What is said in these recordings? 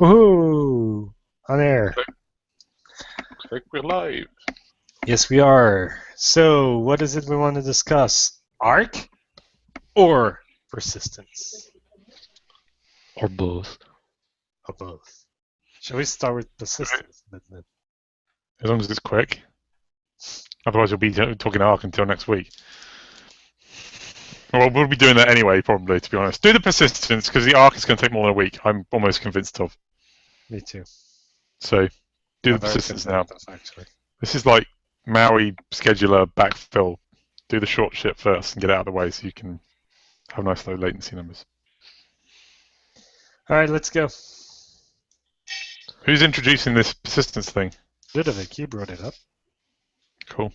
Woohoo! On air. Looks like we're live. Yes, we are. So, what is it we want to discuss? Arc or persistence? Or both. Or both? Shall we start with persistence? As long as it's quick. Otherwise, we'll be talking Arc until next week. Well, we'll be doing that anyway, probably, to be honest. Do the persistence, because the Arc is going to take more than a week. I'm almost convinced of. Me too. So, do the persistence now. This is like Maui scheduler backfill. Do the short shit first and get it out of the way so you can have nice low latency numbers. All right, let's go. Who's introducing this persistence thing? Ludovic, you brought it up. Cool.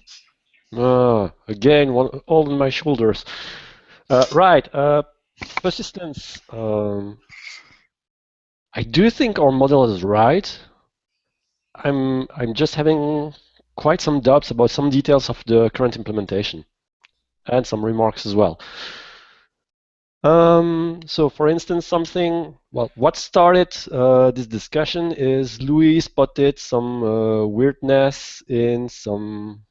Again, all on my shoulders. Right, persistence. I do think our model is right. I'm just having quite some doubts about some details of the current implementation, and some remarks as well. So, for instance, what started this discussion is Louis spotted some weirdness in some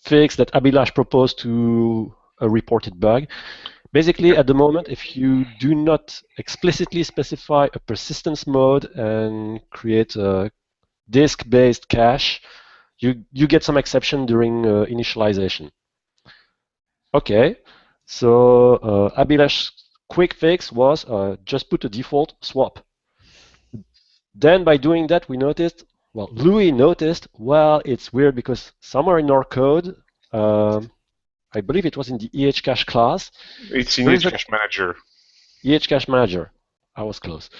fix that Ehcache proposed to a reported bug. Basically, at the moment, if you do not explicitly specify a persistence mode and create a disk-based cache, you get some exception during initialization. Okay, so Ehcache's quick fix was just put a default swap. Then by doing that, we noticed, well, Louis noticed, well, it's weird because somewhere in our code, I believe it was in the Ehcache class. It's in Ehcache Manager. Ehcache Manager. I was close.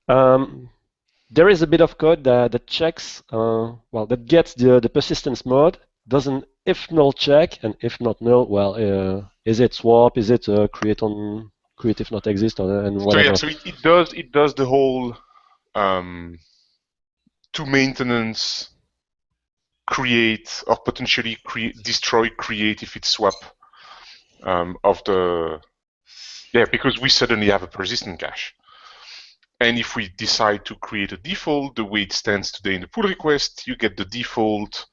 There is a bit of code that checks, that gets the persistence mode, does an if null check, and if not null, well, is it swap? Is it create if not exist, and whatever? So it does the whole to maintenance, create, or potentially destroy, create if it's swap of the because we suddenly have a persistent cache. And if we decide to create a default, the way it stands today in the pull request, you get the default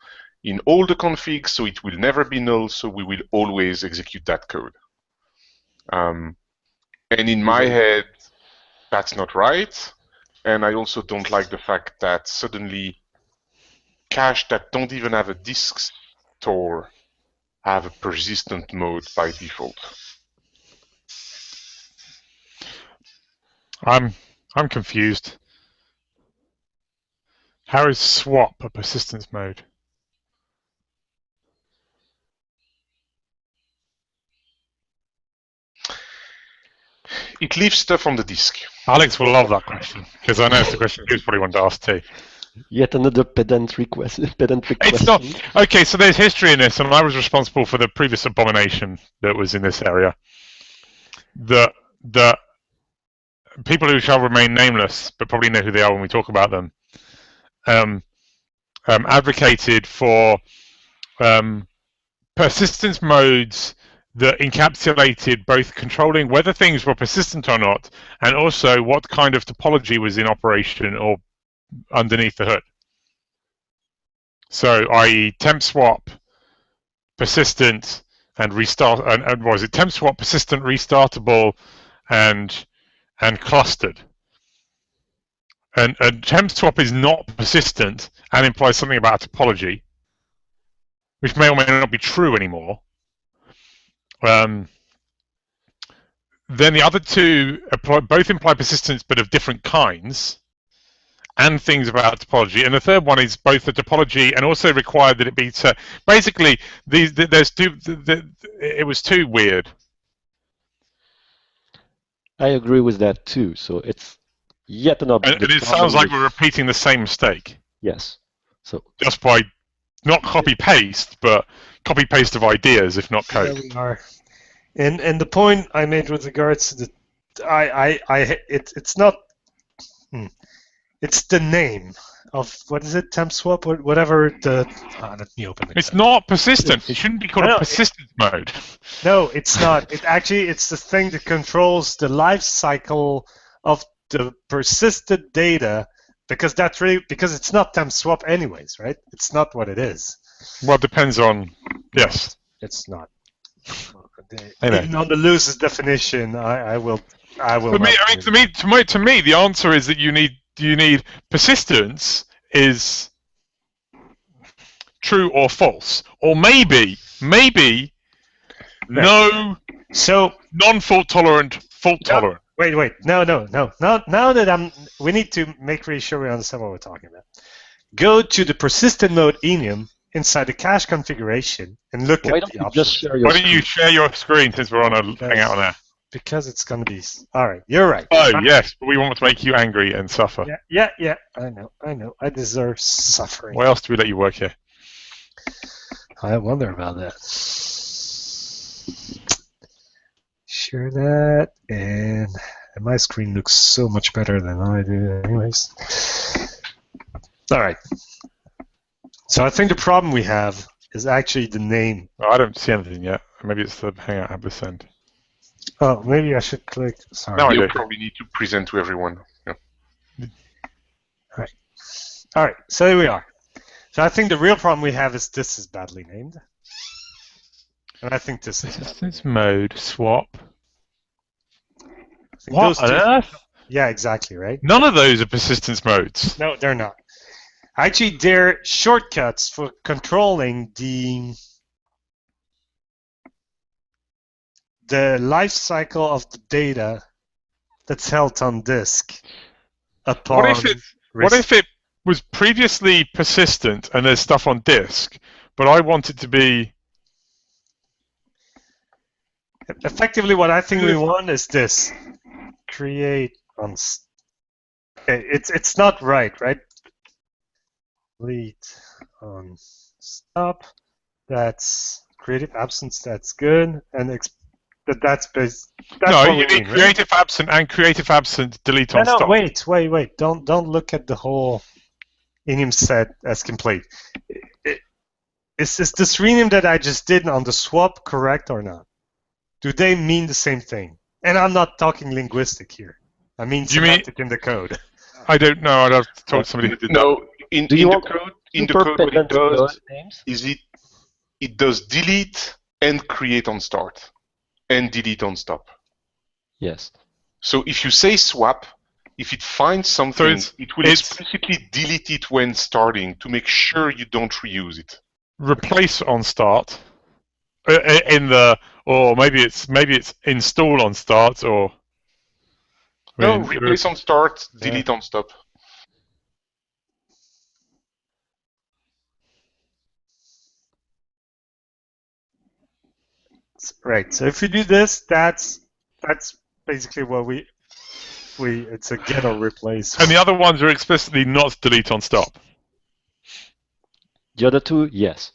in all the configs, so it will never be null, so we will always execute that code. And in my head, that's not right. And I also don't like the fact that suddenly cache that don't even have a disk store have a persistent mode by default. I'm confused. How is swap a persistence mode? It leaves stuff on the disk. Alex will love that question, because I know it's the question he probably wanted to ask too. Yet another pedant request. It's not. Okay, so there's history in this, and I was responsible for the previous abomination that was in this area. The people who shall remain nameless, but probably know who they are when we talk about them, advocated for persistence modes that encapsulated both controlling whether things were persistent or not, and also what kind of topology was in operation or underneath the hood. So, i.e., temp swap, persistent, and restart. And was it temp swap, persistent, restartable, and clustered? And temp swap is not persistent and implies something about a topology, which may or may not be true anymore. Then the other two both imply persistence, but of different kinds, and things about topology. And the third one is both the topology and also required that it be. So basically, it was too weird. I agree with that too. So it's yet another. And it sounds like we're repeating the same mistake. Yes. So just by not copy paste, but copy paste of ideas, if not code. There we are. And the point I made with regards to it's not. It's the name of what is it? Temp swap, whatever the. Let me open it. It's not persistent. It shouldn't be called a persistent mode. No, it's not. It's the thing that controls the life cycle of the persistent data, because it's not temp swap anyways, right? It's not what it is. Well, it depends on. Yes. It's not. Anyway. Even on the loosest definition, I will. To me, the answer is that you need persistence is true or false, or maybe no. So non-fault tolerant, fault tolerant. Wait. No. Now that we need to make really sure we understand what we're talking about. Go to the persistent mode enum inside the cache configuration and look at the options. Why don't you share your screen since we're on a hangout on there? Because it's going to be... All right, you're right. Oh, yes, but we want to make you angry and suffer. Yeah, I know. I deserve suffering. Why else do we let you work here? I wonder about that. Share that, and my screen looks so much better than I do anyways. All right. So I think the problem we have is actually the name. I don't see anything yet. Maybe it's the hangout have send. Oh, maybe I should click. Sorry. Now you probably need to present to everyone. Yeah. All right. So here we are. So I think the real problem we have is this is badly named. And I think this is persistence mode swap. What on earth? Yeah, exactly, right? None of those are persistence modes. No, they're not. Actually, they're shortcuts for controlling the life cycle of the data that's held on disk. What if it was previously persistent and there's stuff on disk, but I want it to be... Effectively, what I think we want is this. Create on... It's not right? Delete on stop. That's creative absence. That's good. And that's based. No, you need creative absent and creative absent delete on stop. No, wait. Don't look at the whole enum set as complete. Is this rename that I just did on the swap correct or not? Do they mean the same thing? And I'm not talking linguistic here. I mean semantic in the code. I don't know. I'd have to talk to somebody who did that. No, in the code, what it does is it does delete and create on start, and delete on stop. Yes. So if you say swap, if it finds something, it will explicitly delete it when starting to make sure you don't reuse it. Replace on start or maybe it's install on start or. No, replace on start, delete on stop. Right. So if you do this, that's basically what we it's a get or replace. And the other ones are explicitly not delete on stop. The other two, yes.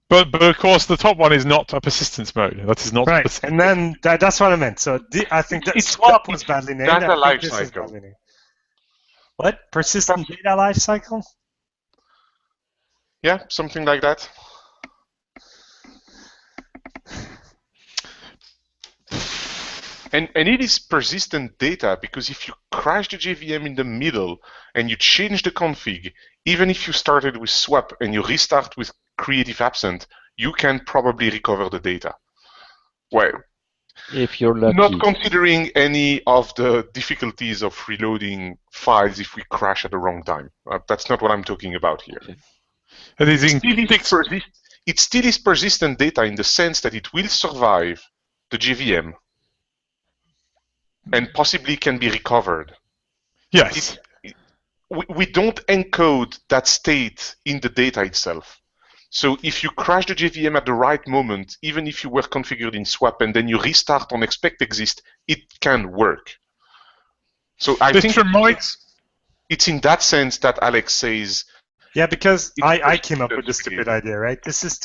But of course the top one is not a persistence mode. That is not right. And then that's what I meant. So I think that swap was badly named. Data life cycle. What? Persistent data life cycle? Yeah, something like that. And it is persistent data because if you crash the JVM in the middle and you change the config, even if you started with swap and you restart with creative absent, you can probably recover the data. Well, if you're lucky. Not considering any of the difficulties of reloading files if we crash at the wrong time. That's not what I'm talking about here. Okay. It still is persistent data in the sense that it will survive the JVM and possibly can be recovered. Yes. We don't encode that state in the data itself. So if you crash the JVM at the right moment, even if you were configured in swap and then you restart on expect exist, it can work. So I think it's in that sense that Alex says. Yeah, because I came up with this stupid idea, right? This is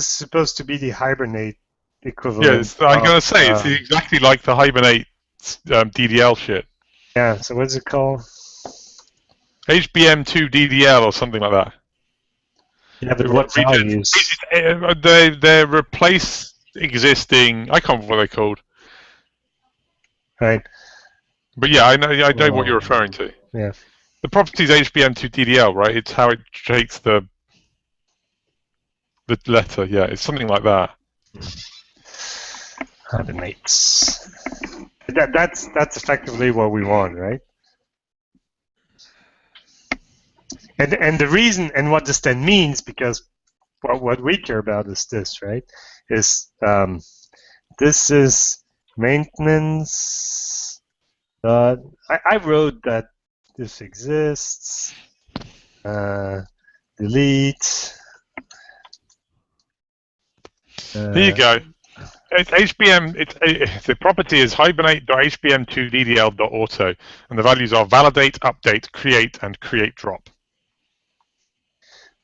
supposed to be the Hibernate equivalent. Yes, I'm going to say it's exactly like the Hibernate DDL shit. Yeah. So what's it called? HBM2 DDL or something like that. Yeah, but what values? They replace. existing. I can't remember what they're called. Right. But yeah, I know what you're referring to. Yeah. The property is HBM2DDL, right? It's how it takes the letter. Yeah, it's something like that. Coordinates. That's effectively what we want, right? And the reason and what this then means, because what we care about is this, right? Is this is maintenance. I wrote that this exists. Delete. Here you go. It's HBM. The property is hibernate.hbm2ddl.auto, and the values are validate, update, create, and create drop.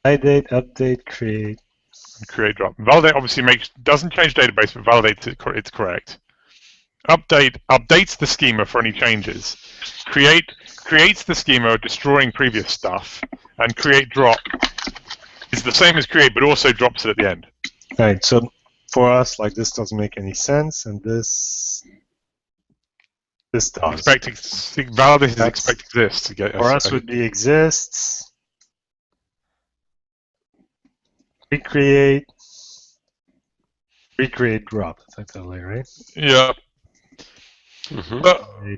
Validate, update, create. And create drop. Validate obviously doesn't change database, but validates it's correct. Update updates the schema for any changes. Creates the schema, destroying previous stuff, and create drop is the same as create, but also drops it at the end. Right. So for us, like this doesn't make any sense, and this does. Validate is expect exists. For us would be exists. Recreate drop, effectively, right? Yeah.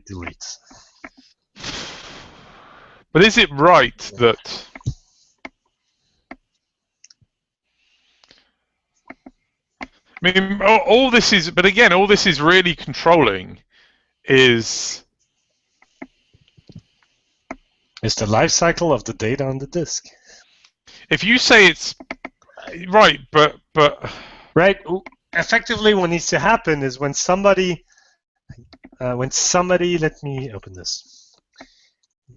Delete. But is it right that I mean, all this is, but again, all this is really controlling is the life cycle of the data on the disk. If you say it's right, but right, effectively, what needs to happen is when somebody, let me open this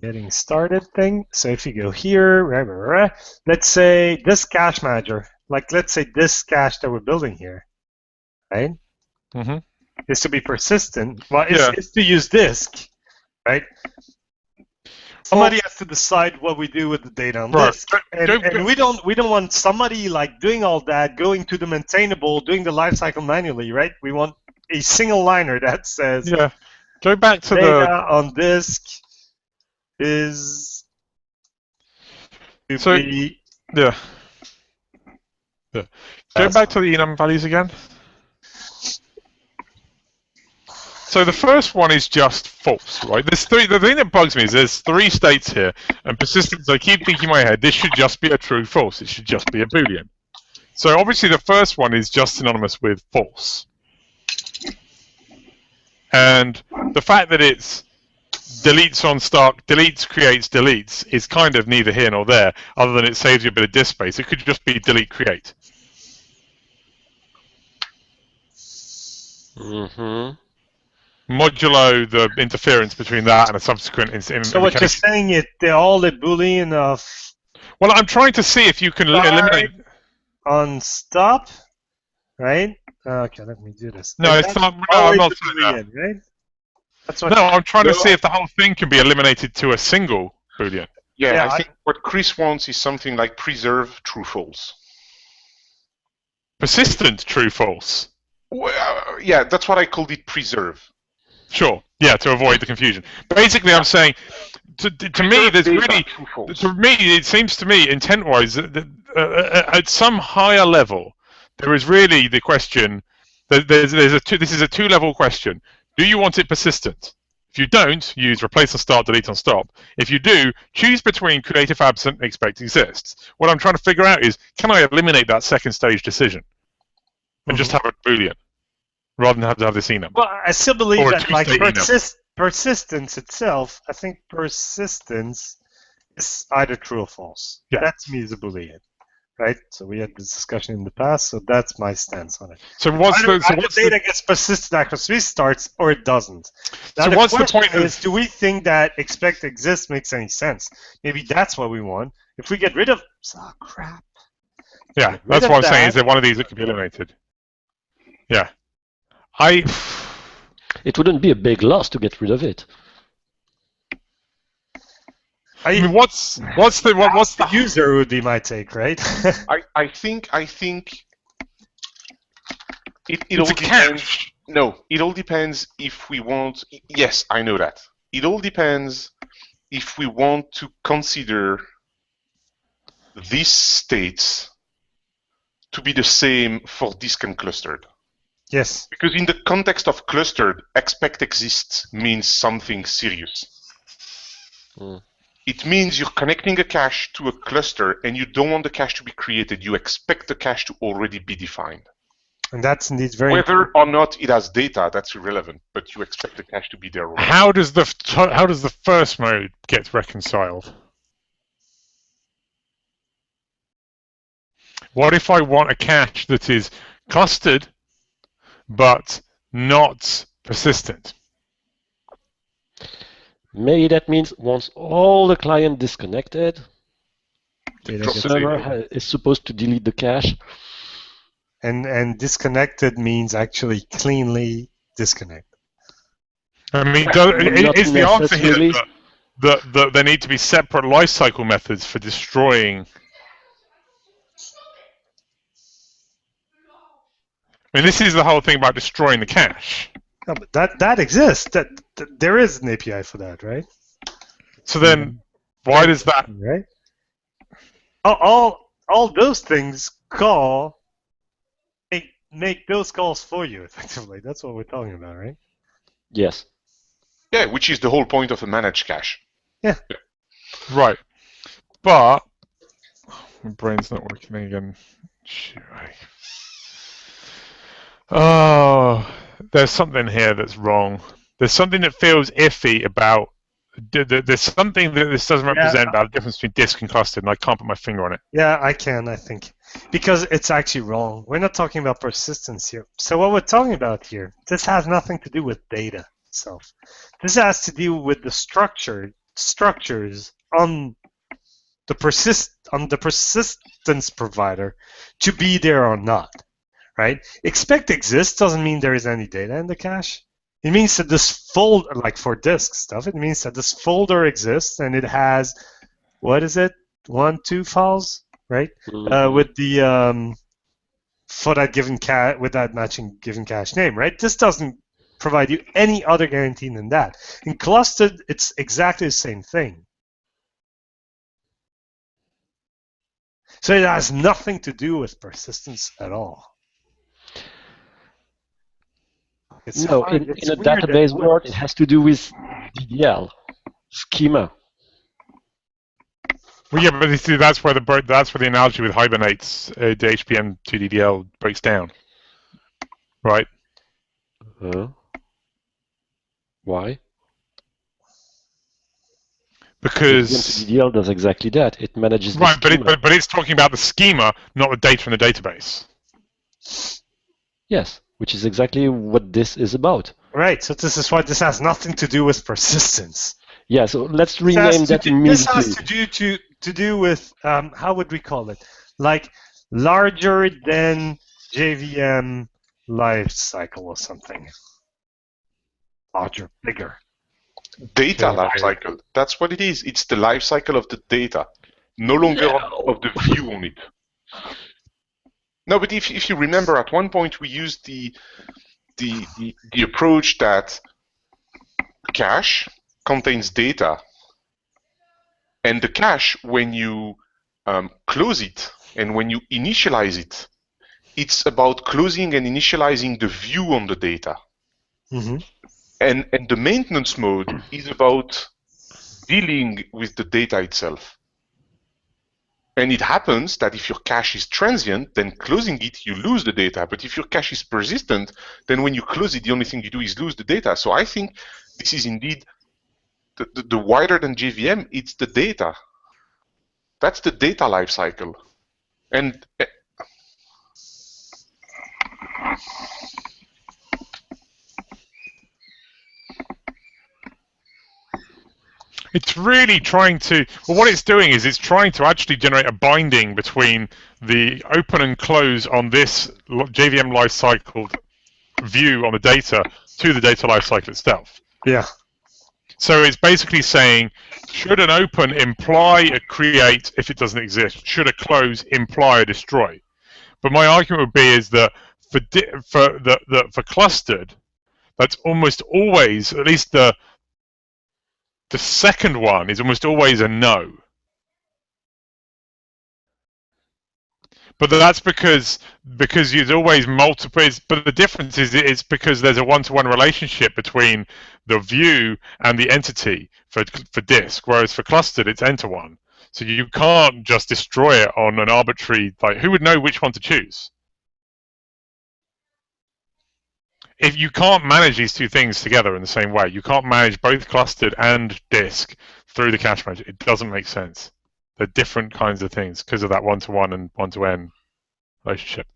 getting started thing. So if you go here, let's say this cache manager, like let's say this cache that we're building here, right? Mm-hmm. Is to be persistent. Well, it's to use disk, right? Somebody has to decide what we do with the data on disk, and we don't want somebody like doing all that, going to the maintainable, doing the lifecycle manually, right? We want a single liner that says, go back to data on disk is Go back to the enum values again. So the first one is just false, right? There's three. The thing that bugs me is there's three states here, and persistence. I keep thinking in my head, this should just be a true false. It should just be a Boolean. So obviously the first one is just synonymous with false, and the fact that it's deletes on start, deletes, creates, deletes is kind of neither here nor there. Other than it saves you a bit of disk space. It could just be delete, create. Mm-hmm. Modulo the interference between that and a subsequent So what you're saying is they're all the Boolean of... Well, I'm trying to see if you can eliminate... On stop, right? Okay, let me do this. No, it's not. No, I'm not saying that. Right? That's what I'm trying to see if the whole thing can be eliminated to a single Boolean. Yeah, I think what Chris wants is something like preserve true false. Persistent true false. Well, yeah, that's what I called it, preserve. Sure. Yeah, to avoid the confusion. Basically, I'm saying, to me, there's really, to me, it seems to me, intent-wise, that at some higher level, there is really the question. This is a two-level question. Do you want it persistent? If you don't, use replace on start, delete on stop. If you do, choose between create if absent, expect exists. What I'm trying to figure out is, can I eliminate that second stage decision and just have a Boolean? Rather than have to have this enum. Well, I still believe that like persistence itself, I think persistence is either true or false. Yeah. That to me is a Boolean, right? So we had this discussion in the past, so that's my stance on it. So what's the data gets persistent after restarts or it doesn't? Now so what's the point is, do we think that expect exists makes any sense? Maybe that's what we want. If we get rid of crap. Yeah, that's what I'm saying, is that one of these that could be eliminated. Yeah. It wouldn't be a big loss to get rid of it. I mean, what's the user would be my take, right? I think It all depends. No, it all depends if we want. Yes, I know that. It all depends if we want to consider these states to be the same for disk and clustered. Yes. Because in the context of clustered, expect exists means something serious. It means you're connecting a cache to a cluster and you don't want the cache to be created. You expect the cache to already be defined. And that's indeed very Whether or not it has data, that's irrelevant, but you expect the cache to be there already. How does the first mode get reconciled? What if I want a cache that is clustered but not persistent? Maybe that means once all the client disconnected, the server is supposed to delete the cache. And disconnected means actually cleanly disconnect. I mean, is the answer here that there need to be separate lifecycle methods for destroying? I mean, this is the whole thing about destroying the cache. No, but that exists. That there is an API for that, right? So then, why does that? Right. All those things make those calls for you effectively. That's what we're talking about, right? Yes. Yeah, which is the whole point of a managed cache. Yeah. Right. But my brain's not working again. Oh, there's something here that's wrong. There's something that feels iffy about. There's something that this doesn't represent about the difference between disk and clustered, and I can't put my finger on it. Yeah, I think. Because it's actually wrong. We're not talking about persistence here. So what we're talking about here, this has nothing to do with data itself. This has to do with the structures on the persistence provider to be there or not. Right? Expect exists doesn't mean there is any data in the cache. It means that this folder, like for disk stuff, it means that this folder exists and it has, what is it? 1, 2 files, right? With the for that given cache, with that matching given cache name, right? This doesn't provide you any other guarantee than that. In clustered, it's exactly the same thing. So it has nothing to do with persistence at all. No, in a database world, it has to do with DDL schema. Well, yeah, but you see, that's where the analogy with Hibernate's the HBM to DDL breaks down, right? Why? Because HBM to DDL does exactly that. It manages the schema. But it's talking about the schema, not the data in the database. Yes, which is exactly what this is about. Right, so this is why this has nothing to do with persistence. Yeah, so let's rename that immediately. This has to do with, how would we call it? Like larger than JVM life cycle or something. Larger, bigger. Data life cycle. That's what it is. It's the life cycle of the data, no longer of the view on it. No, but if you remember, at one point we used the approach that cache contains data, and the cache, when you close it and when you initialize it, it's about closing and initializing the view on the data. Mm-hmm. And the maintenance mode is about dealing with the data itself. And it happens that if your cache is transient, then closing it, you lose the data. But if your cache is persistent, then when you close it, the only thing you do is lose the data. So I think this is indeed the wider than JVM, it's the data. That's the data life cycle. And it's really trying to, well, what it's doing is it's trying to actually generate a binding between the open and close on this JVM lifecycle view on the data to the data lifecycle itself. Yeah. So it's basically saying, should an open imply a create if it doesn't exist? Should a close imply a destroy? But my argument would be is that for clustered, that's almost always, at least the second one is almost always a no. But that's because there's always multiple. But the difference is it's because there's a one-to-one relationship between the view and the entity for disk, whereas for clustered it's n-to-1. So you can't just destroy it on an arbitrary. Like, who would know which one to choose? If you can't manage these two things together in the same way, you can't manage both clustered and disk through the cache manager. It doesn't make sense. They're different kinds of things because of that one-to-one and one-to-n relationship.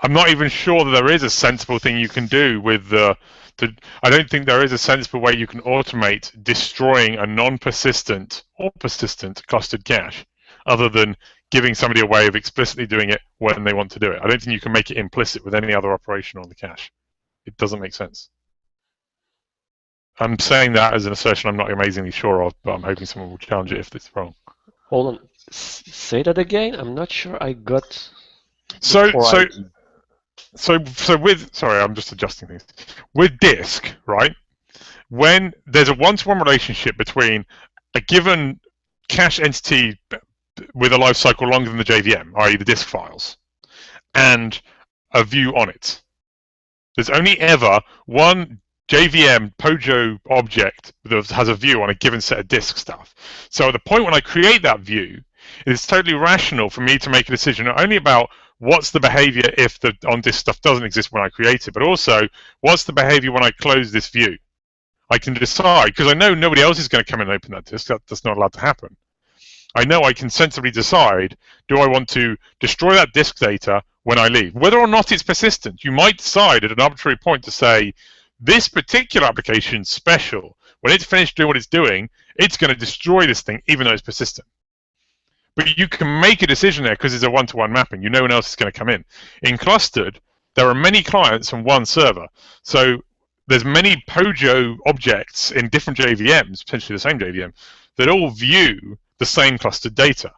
I'm not even sure that there is a sensible thing you can do with I don't think there is a sensible way you can automate destroying a non-persistent or persistent clustered cache, other than giving somebody a way of explicitly doing it when they want to do it. I don't think you can make it implicit with any other operation on the cache. It doesn't make sense. I'm saying that as an assertion I'm not amazingly sure of, but I'm hoping someone will challenge it if it's wrong. Hold on. Say that again. I'm not sure I got. So with, sorry, I'm just adjusting things. With disk, right? When there's a one-to-one relationship between a given cache entity with a life cycle longer than the JVM, i.e. the disk files, and a view on it. There's only ever one JVM POJO object that has a view on a given set of disk stuff. So at the point when I create that view, it's totally rational for me to make a decision not only about what's the behavior if the on-disk stuff doesn't exist when I create it, but also what's the behavior when I close this view. I can decide, because I know nobody else is going to come in and open that disk. That's not allowed to happen. I know I can sensibly decide, do I want to destroy that disk data when I leave? Whether or not it's persistent, you might decide at an arbitrary point to say, this particular application's special. When it's finished doing what it's doing, it's going to destroy this thing, even though it's persistent. But you can make a decision there because it's a one-to-one mapping. You know no one else is going to come in. In clustered, there are many clients on one server. So there's many POJO objects in different JVMs, potentially the same JVM, that all view the same clustered data.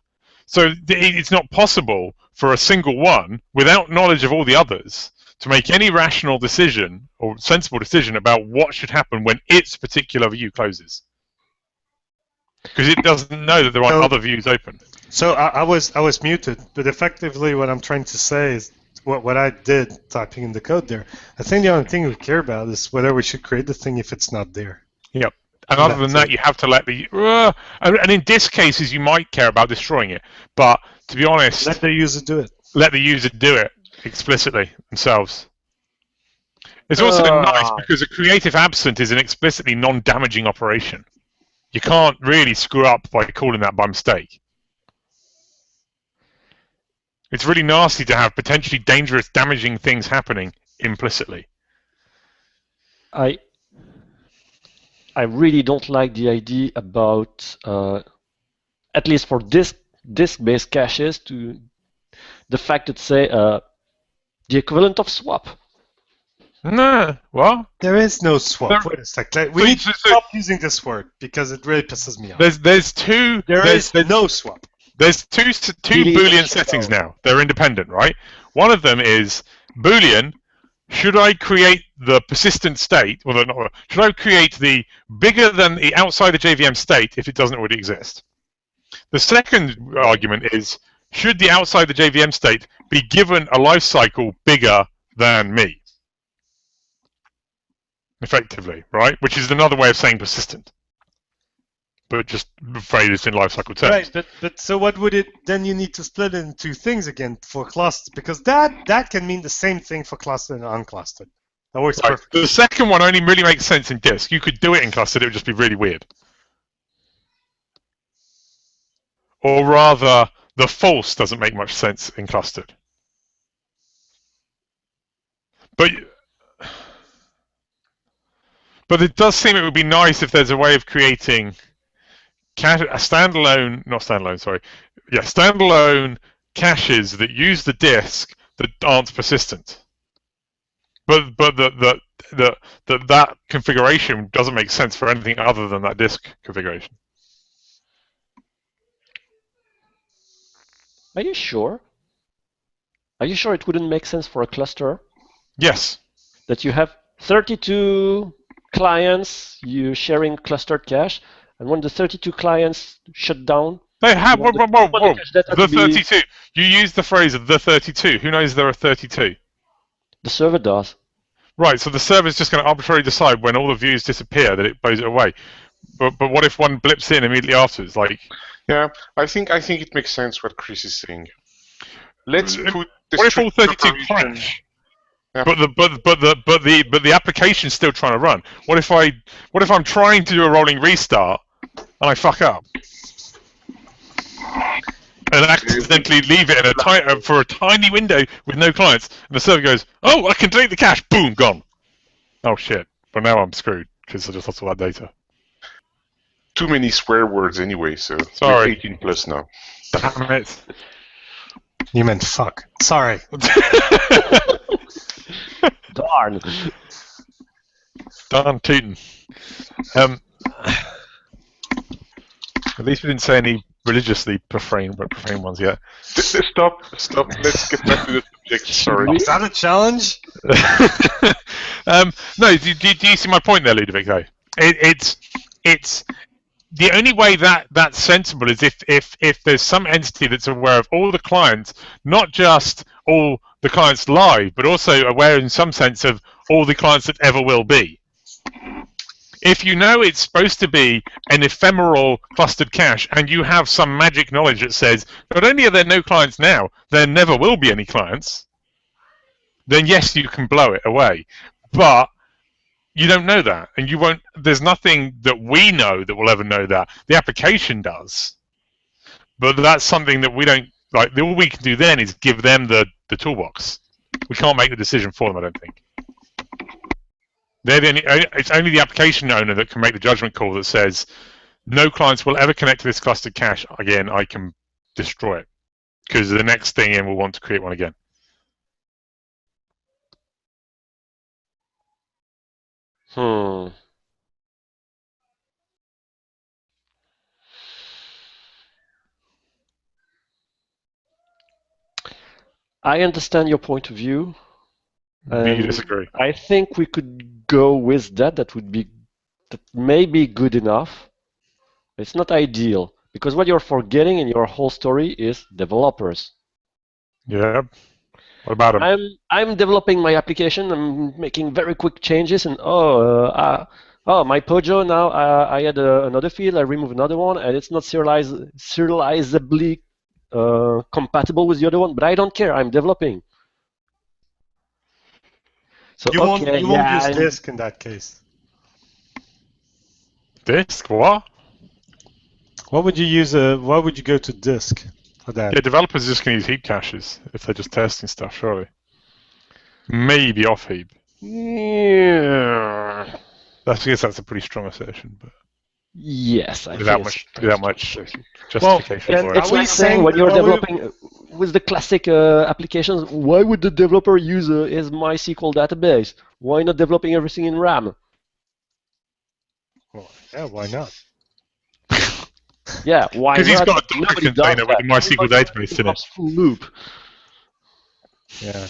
So it's not possible for a single one, without knowledge of all the others, to make any rational decision or sensible decision about what should happen when its particular view closes. Because it doesn't know that there are other views open. So I was muted, but effectively what I'm trying to say is what I did typing in the code there. I think the only thing we care about is whether we should create the thing if it's not there. Yep. And other than that, you have to let the... and in disk cases, you might care about destroying it. But to be honest... Let the user do it. Let the user do it explicitly themselves. It's also nice because a creative absent is an explicitly non-damaging operation. You can't really screw up by calling that by mistake. It's really nasty to have potentially dangerous, damaging things happening implicitly. I really don't like the idea about, at least for disk-based caches, to the fact that say the equivalent of swap. No, what? There is no swap. Wait a second. We need to stop using this word because it really pisses me off. There is no swap. There's two Boolean settings now. They're independent, right? One of them is Boolean. Should I create the persistent state? Well, not. Should I create the bigger than the outside the JVM state if it doesn't already exist? The second argument is, should the outside the JVM state be given a life cycle bigger than me? Effectively, right? Which is another way of saying persistent, but just phrased in lifecycle terms. Right, but so what would it? Then you need to split it into two things again for cluster, because that can mean the same thing for clustered and unclustered. That works perfectly. The second one only really makes sense in disk. You could do it in clustered; it would just be really weird. Or rather, the false doesn't make much sense in clustered. But it does seem it would be nice if there's a way of creating standalone caches that use the disk that aren't persistent. But that configuration doesn't make sense for anything other than that disk configuration. Are you sure? Are you sure it wouldn't make sense for a cluster Yes. that you have 32 clients, you sharing clustered cache, and when the 32 clients shut down, They have. Whoa. The be, 32. You use the phrase the 32. Who knows there are 32? the server does. Right. So the server is just going to arbitrarily decide when all the views disappear that it blows it away. But what if one blips in immediately afterwards? Like. Yeah, I think it makes sense what Chris is saying. Let's put the what if all 32 operation... crash? Yeah. But the application's still trying to run. What if I'm trying to do a rolling restart and I fuck up and accidentally leave it in for a tiny window with no clients, and the server goes, "Oh, I can delete the cache." Boom, gone. Oh shit! But now I'm screwed because I just lost all that data. Too many swear words anyway, so Sorry. we're 18 plus now. Damn it! You meant fuck. Sorry. Darn. Darn tootin'. At least we didn't say any religiously profane ones yet. Stop. Let's get back to the subject. Sorry. Is that a challenge? No, do you see my point there, Ludovic? Though it's the only way that's sensible is if there's some entity that's aware of all the clients, not just all the clients live, but also aware in some sense of all the clients that ever will be. If you know it's supposed to be an ephemeral clustered cache, and you have some magic knowledge that says not only are there no clients now, there never will be any clients, then yes, you can blow it away. But you don't know that, and you won't. There's nothing that we know that will ever know that. The application does, but that's something that we don't like. All we can do then is give them the toolbox. We can't make the decision for them, I don't think. It's only the application owner that can make the judgment call that says no clients will ever connect to this clustered cache again. I can destroy it because the next thing in will want to create one again. I understand your point of view. You disagree? I think we could go with that. That may be good enough. It's not ideal because what you're forgetting in your whole story is developers. Yeah. What about them? I'm developing my application. I'm making very quick changes, and my Pojo now I add another field. I remove another one, and it's not serializably compatible with the other one. But I don't care. I'm developing. So you won't use disk in that case. Disk? What? What would you use? Why would you go to disk for that? Yeah, developers are just going to use heap caches if they're just testing stuff, surely. Maybe off heap. Yeah. I guess that's a pretty strong assertion, but yes, I without much justification for it. It's like saying when you're developing with the classic applications, why would the developer use his MySQL database? Why not developing everything in RAM? Well, yeah, why not? Yeah, why not? Because he's got a Docker container with a MySQL database in it. Full loop. Yeah.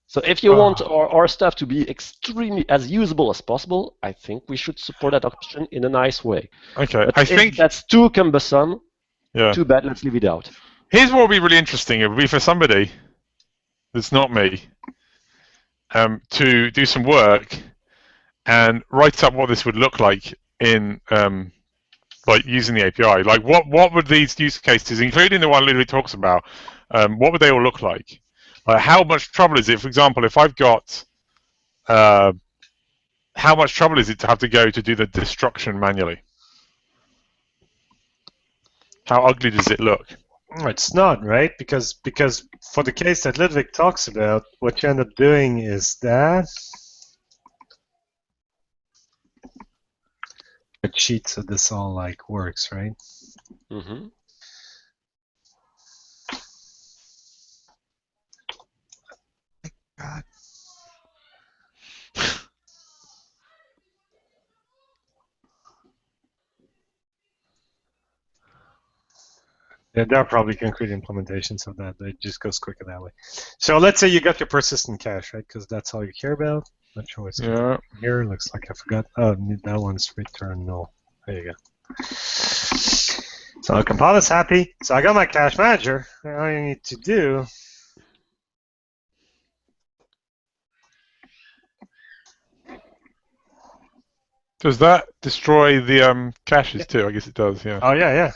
So if you want our stuff to be extremely as usable as possible, I think we should support that option in a nice way. Okay, but I think that's too cumbersome. Yeah. Too bad. Let's leave it out. Here's what would be really interesting. It would be for somebody that's not me to do some work and write up what this would look like in like using the API. Like what would these use cases, including the one Ludwig talks about, what would they all look like? Like how much trouble is it? For example, if I've got how much trouble is it to have to go to do the destruction manually? How ugly does it look? It's not, right? Because for the case that Ludwig talks about, what you end up doing is that a cheat so this all like works, right? Mm-hmm. There are probably concrete implementations of that. It just goes quicker that way. So let's say you got your persistent cache, right? Because that's all you care about. Not sure what's here. Looks like I forgot. Oh, that one's return null. There you go. So compiler's happy. So I got my cache manager. All I need to do. Does that destroy the caches too? I guess it does. Yeah. Oh yeah.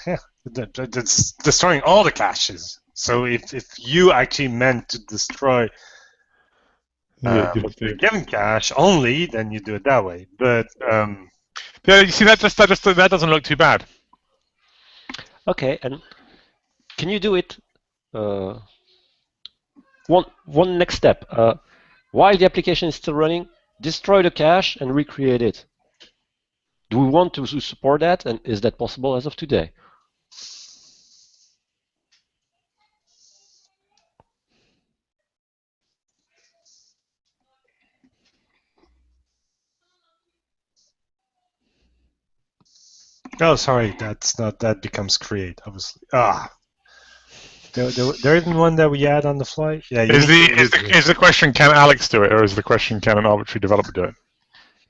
It's destroying all the caches. So if you actually meant to destroy the given cache only, then you do it that way. But yeah, you see that doesn't look too bad. Okay, and can you do it? One next step. While the application is still running, destroy the cache and recreate it. Do we want to support that, and is that possible as of today? oh, sorry, that's not. That becomes create, obviously. There isn't one that we add on the fly. Yeah. Is the question can Alex do it, or is the question can an arbitrary developer do it?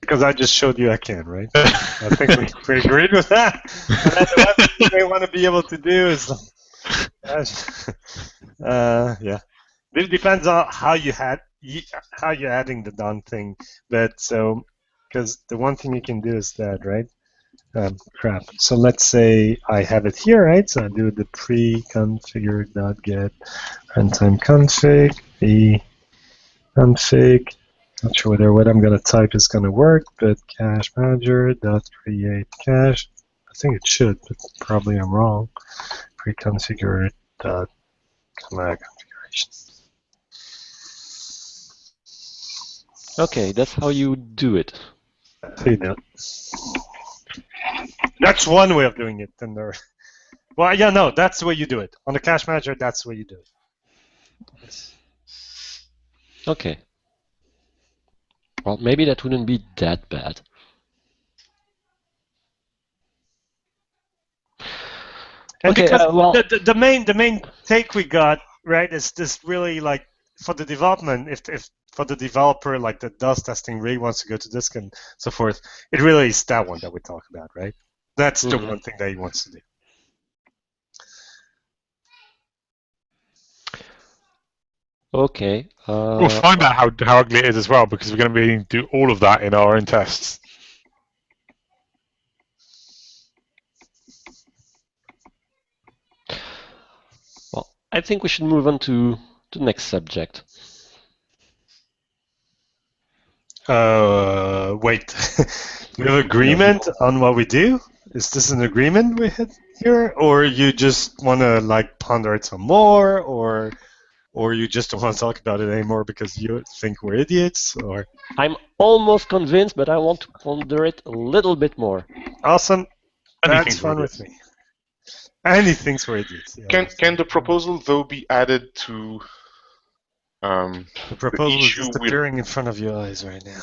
Because I just showed you I can, right? I think we agreed with that. And what they want to be able to do is, yeah. It depends on how you're adding the done thing. But so, because the one thing you can do is that, right? Crap. So let's say I have it here, right? So I do the pre-configure.get runtime config, the config. Not sure whether what I'm going to type is going to work, but cache manager dot create cache. I think it should, but probably I'm wrong. Pre-configure dot command configuration. Okay, that's how you do it. So you do. That's one way of doing it. And there, well, yeah, no, that's the way you do it. On the cache manager, that's the way you do it. Yes. Okay. Well, maybe that wouldn't be that bad. And okay, because well, the main take we got, right, is this really like for the development, if for the developer like that does testing really wants to go to disk and so forth, it really is that one that we talk about, right? That's the one thing that he wants to do. Okay. We'll find out how ugly it is as well, because we're going to be do all of that in our own tests. Well, I think we should move on to the next subject. Wait. We have agreement on what we do? Is this an agreement we had here, or you just want to like ponder it some more, or you just don't want to talk about it anymore because you think we're idiots? Or I'm almost convinced, but I want to ponder it a little bit more. Awesome. That's fun with me. Anything's for idiots. Yeah, Can the proposal though be added to the proposal is just appearing in front of your eyes right now.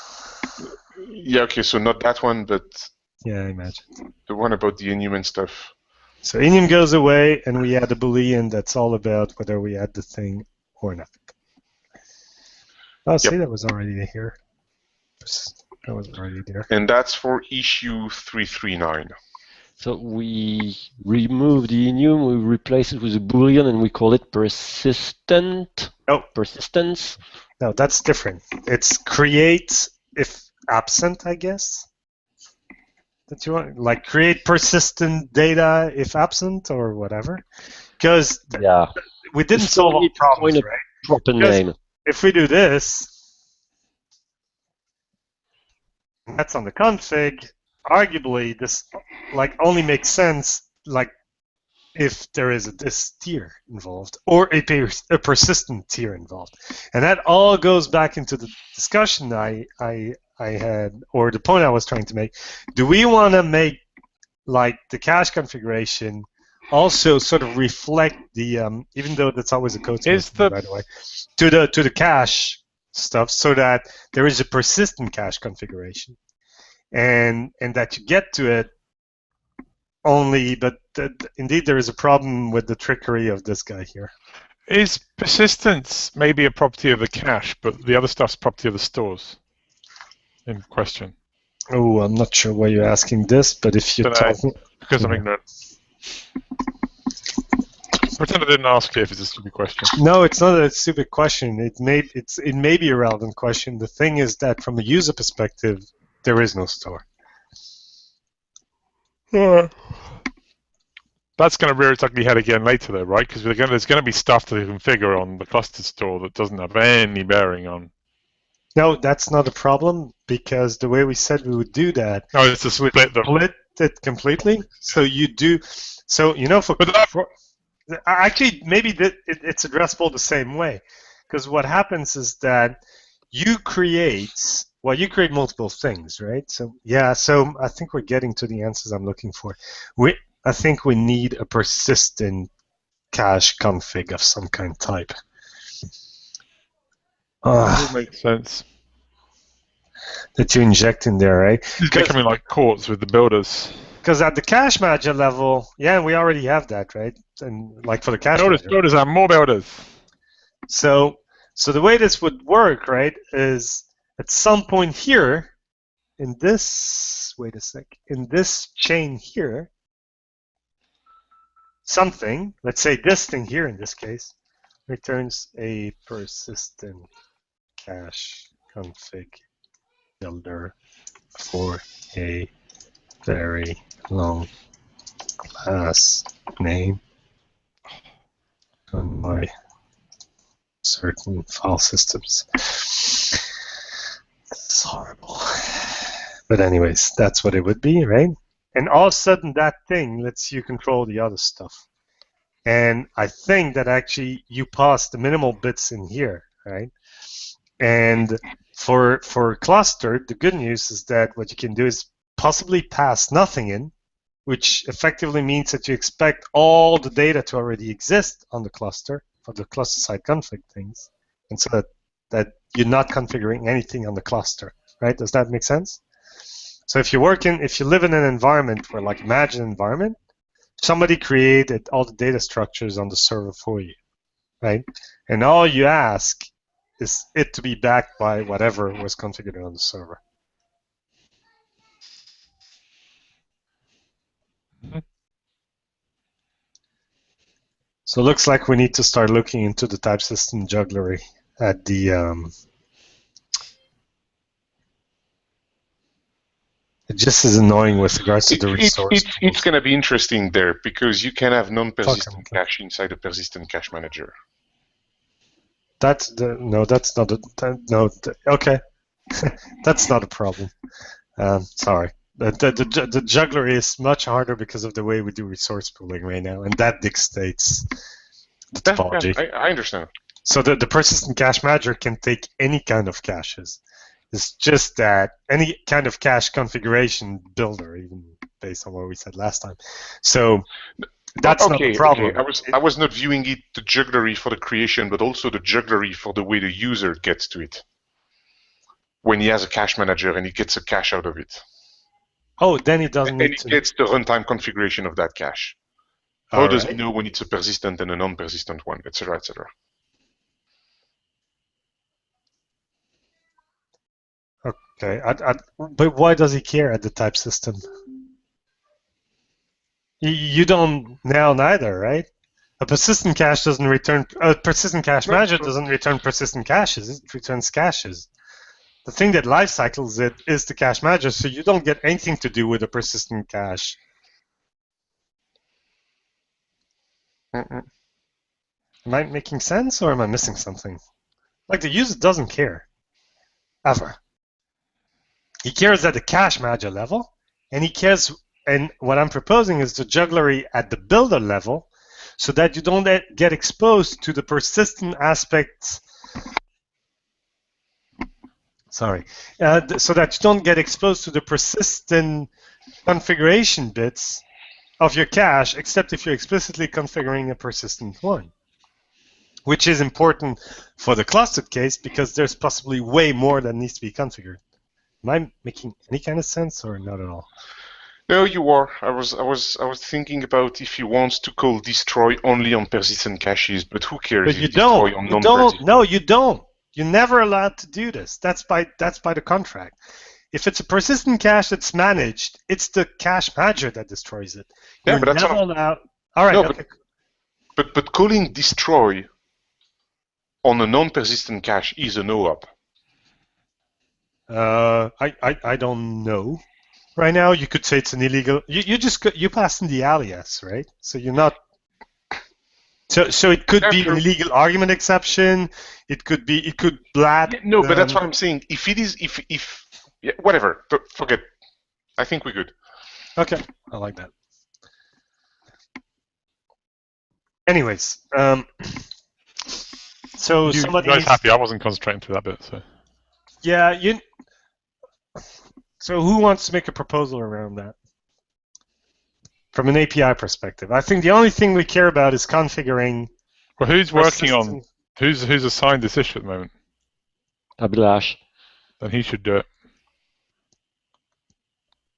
Yeah, okay, so not that one, but yeah, I imagine the one about the enum and stuff. So enum goes away, and we add a boolean that's all about whether we add the thing or not. Oh, see, that was already here. That was already there. And that's for issue 339. So we remove the enum, we replace it with a boolean, and we call it persistent. Oh, persistence. No, that's different. It's create if absent, I guess. That you want, like create persistent data if absent or whatever. Because we didn't solve all problems, right? Proper name. If we do this, that's on the config. Arguably, this like only makes sense like if there is a disk tier involved or a persistent tier involved, and that all goes back into the discussion I had, or the point I was trying to make. Do we want to make like the cache configuration also sort of reflect the even though that's always a code by the way, to the cache stuff, so that there is a persistent cache configuration, and that you get to it only, but indeed there is a problem with the trickery of this guy here. Is persistence maybe a property of the cache, but the other stuff's property of the stores in question? Oh, I'm not sure why you're asking this, but if you tell me... Because I'm ignorant. Pretend I didn't ask you if it's a stupid question. No, it's not a stupid question. It may be a relevant question. The thing is that from a user perspective, there is no store. That's going to rear its ugly head again later, though, right? Because there's going to be stuff to configure on the clustered store that doesn't have any bearing on. No, that's not a problem, because the way we said we would do that... No, it's a split. Split it completely. So you do... So, you know, actually, maybe it's addressable the same way. Because what happens is that you create... Well, you create multiple things, right? So, yeah, so I think we're getting to the answers I'm looking for. I think we need a persistent cache config of some kind type. That makes sense. That you inject in there, right? It's becoming like courts with the builders. Because at the cache manager level, yeah, we already have that, right? And like for the cache manager. Builders have more builders. So the way this would work, right, is at some point here, in this, wait a sec, in this chain here, something, let's say this thing here in this case, returns a persistent cache config builder for a very long class name on my certain file systems. It's horrible. But anyways, that's what it would be, right? And all of a sudden that thing lets you control the other stuff. And I think that actually you pass the minimal bits in here, right? And for clustered, the good news is that what you can do is possibly pass nothing in, which effectively means that you expect all the data to already exist on the cluster for the cluster side config things, and so that you're not configuring anything on the cluster, right? Does that make sense? So if you live in an environment where, like, imagine an environment, somebody created all the data structures on the server for you, right? And all you ask is it to be backed by whatever was configured on the server. So it looks like we need to start looking into the type system jugglery at the it just is annoying with regards to the resource. It's going to be interesting there because you can have non-persistent cache inside a persistent cache manager. That's not okay. That's not a problem. Sorry. The jugglery is much harder because of the way we do resource pooling right now, and that dictates the topology. Yeah, I understand. So the persistent cache manager can take any kind of caches. It's just that any kind of cache configuration builder, even based on what we said last time. So that's not the problem. Okay. I was not viewing it the jugglery for the creation, but also the jugglery for the way the user gets to it. When he has a cache manager and he gets a cache out of it. Oh, then he doesn't need to. And he gets the runtime configuration of that cache. How does he know when it's a persistent and a non-persistent one, etc., etc.? Okay, but why does he care at the type system? You don't now neither, right? A persistent cache doesn't return. A persistent cache manager doesn't return persistent caches. It returns caches. The thing that life cycles it is the cache manager, so you don't get anything to do with a persistent cache. Am I making sense, or am I missing something? Like, the user doesn't care, ever. He cares at the cache manager level, and he cares. And what I'm proposing is the jugglery at the builder level, so that you don't get exposed to the persistent aspects. Sorry, so that you don't get exposed to the persistent configuration bits of your cache, except if you're explicitly configuring a persistent one, which is important for the clustered case because there's possibly way more that needs to be configured. Am I making any kind of sense or not at all? No, you are. I was thinking about if you want to call destroy only on persistent caches, but who cares But if you destroy don't. on You don't. non-persistent? No, you don't. You're never allowed to do this. That's by the contract. If it's a persistent cache that's managed, it's the cache manager that destroys it. Yeah, You're but that's never what allowed. All right. No, Okay. but calling destroy on a non-persistent cache is a no-op. I don't know. Right now, you could say it's an illegal. You pass in the alias, right? So you're not. So it could be an illegal argument exception. It could blat. Yeah, no, but that's what I'm saying. If it is, if yeah, whatever, forget. I think we're good. Okay, I like that. Anyways, so You somebody guys happy? I wasn't concentrating through that bit. So yeah, So who wants to make a proposal around that? From an API perspective, I think the only thing we care about is configuring. well, who's working on? Who's assigned this issue at the moment? Abhilash. Then he should do it.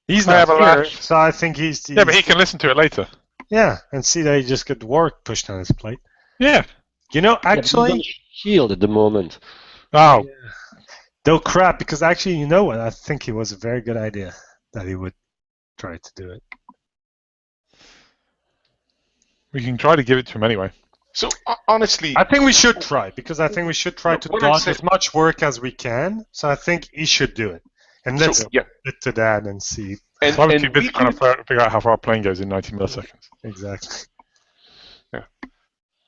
He's I not have a here, lash. so I think he's. Yeah, but he can listen to it later. Yeah, and see that he just got work pushed on his plate. Yeah. You know, Yeah, actually, he's on Shield at the moment. Oh, though crap, because actually, you know what? I think it was a very good idea that he would try to do it. we can try to give it to him anyway. So honestly, I think we should try, because I think we should try to what I dodge said- as much work as we can. So I think he should do it. And let's so, yeah, get to that and see. and, So I was and too busy we trying could, to figure out how far a plane goes in 90 milliseconds. Exactly.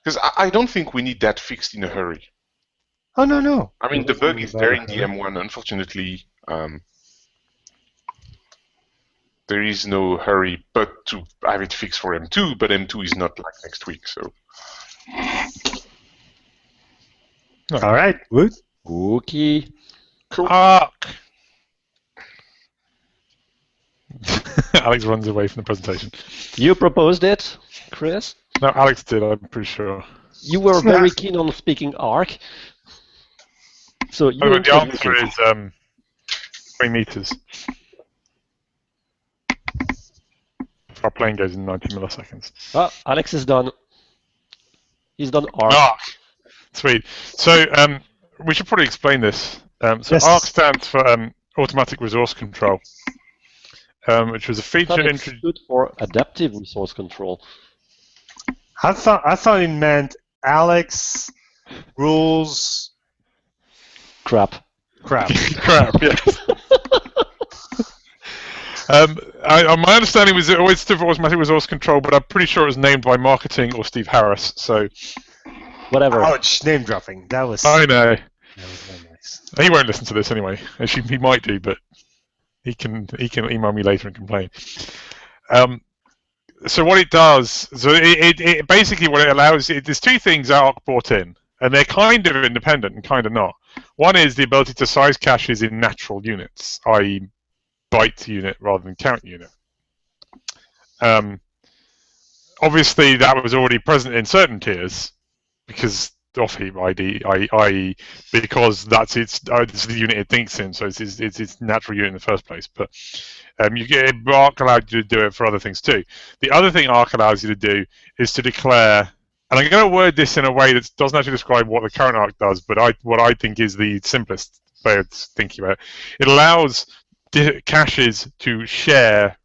because I don't think we need that fixed in a hurry. Oh, no. I mean, the bug is there in the M1. Unfortunately, there is no hurry, but to have it fixed for M2. But M2 is not like next week, so. All right, Wood. Okay. Cool. Arc! Alex runs away from the presentation. You proposed it, Chris. No, Alex did, I'm pretty sure. You were very keen on speaking ARC. So you Oh, but the introduce answer it. is 3 meters. If our plane goes in 90 milliseconds. Ah, Alex is done. He's done ARC. ARC! Sweet. So we should probably explain this. So Yes. ARC stands for Automatic Resource Control, which was a I feature thought it introduced. stood for Adaptive Resource Control. I thought it meant Alex rules Crap. crap. Crap, yes. My understanding was it always stood for Automatic Resource Control, but I'm pretty sure it was named by marketing or Steve Harris. So Whatever. Ouch, name dropping. That was I know very nice. he won't listen to this anyway. Actually, he might do, but he can email me later and complain. So what it does, so it basically what it allows, there's two things ARC brought in, and they're kind of independent and kind of not. One is the ability to size caches in natural units, i.e. byte unit rather than count unit. Obviously, that was already present in certain tiers because of heap ID, i.e. because that's it's the unit it thinks in, so it's its natural unit in the first place. But ARC allowed you to do it for other things too. The other thing ARC allows you to do is to declare, and I'm going to word this in a way that doesn't actually describe what the current ARC does, but what I think is the simplest way of thinking about it. It allows caches to share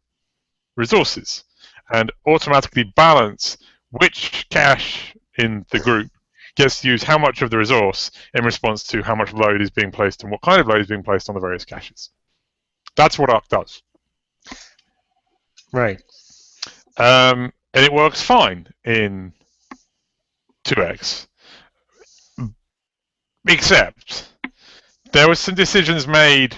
resources and automatically balance which cache in the group gets to use how much of the resource in response to how much load is being placed and what kind of load is being placed on the various caches. That's what ARC does. Right. And it works fine in 2x. Except there were some decisions made.